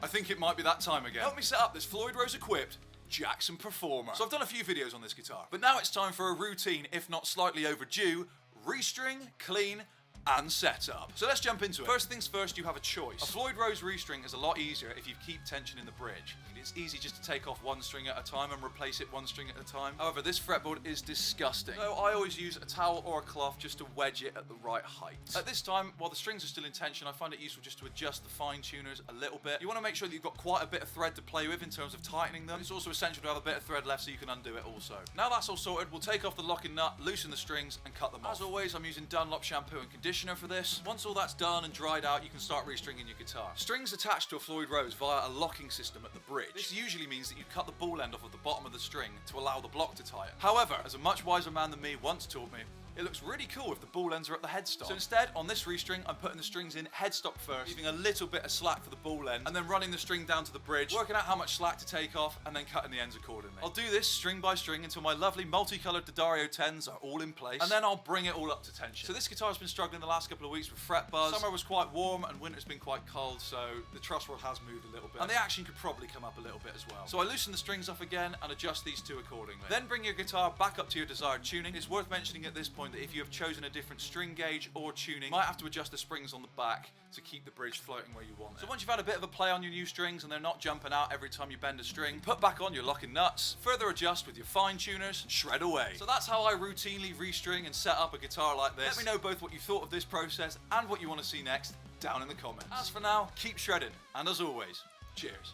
I think it might be that time again. Help me set up this Floyd Rose equipped Jackson Performer. So I've done a few videos on this guitar, but now it's time for a routine, if not slightly overdue, restring, clean, and set up. So let's jump into it. First things first, you have a choice. A Floyd Rose restring is a lot easier if you keep tension in the bridge. It's easy just to take off one string at a time and replace it one string at a time. However, this fretboard is disgusting. So I always use a towel or a cloth just to wedge it at the right height. At this time, while the strings are still in tension, I find it useful just to adjust the fine tuners a little bit. You want to make sure that you've got quite a bit of thread to play with in terms of tightening them. It's also essential to have a bit of thread left so you can undo it also. Now that's all sorted, we'll take off the locking nut, loosen the strings, and cut them off. As always, I'm using Dunlop shampoo and conditioner for this. Once all that's done and dried out, you can start restringing your guitar. Strings attached to a Floyd Rose via a locking system at the bridge. This usually means that you cut the ball end off of the bottom of the string to allow the block to tighten. However, as a much wiser man than me once taught me, it looks really cool if the ball ends are at the headstock. So instead, on this restring, I'm putting the strings in headstock first, leaving a little bit of slack for the ball end, and then running the string down to the bridge, working out how much slack to take off, and then cutting the ends accordingly. I'll do this string by string until my lovely multicolored D'Addario 10s are all in place, and then I'll bring it all up to tension. So this guitar's been struggling the last couple of weeks with fret buzz. Summer was quite warm, and winter's been quite cold, so the truss rod has moved a little bit, and the action could probably come up a little bit as well. So I loosen the strings off again and adjust these two accordingly. Then bring your guitar back up to your desired tuning. It's worth mentioning at this point that if you have chosen a different string gauge or tuning, you might have to adjust the springs on the back to keep the bridge floating where you want it. So once you've had a bit of a play on your new strings and they're not jumping out every time you bend a string, put back on your locking nuts, further adjust with your fine tuners, and shred away. So that's how I routinely restring and set up a guitar like this. Let me know both what you thought of this process and what you want to see next down in the comments. As for now, keep shredding, and as always, cheers.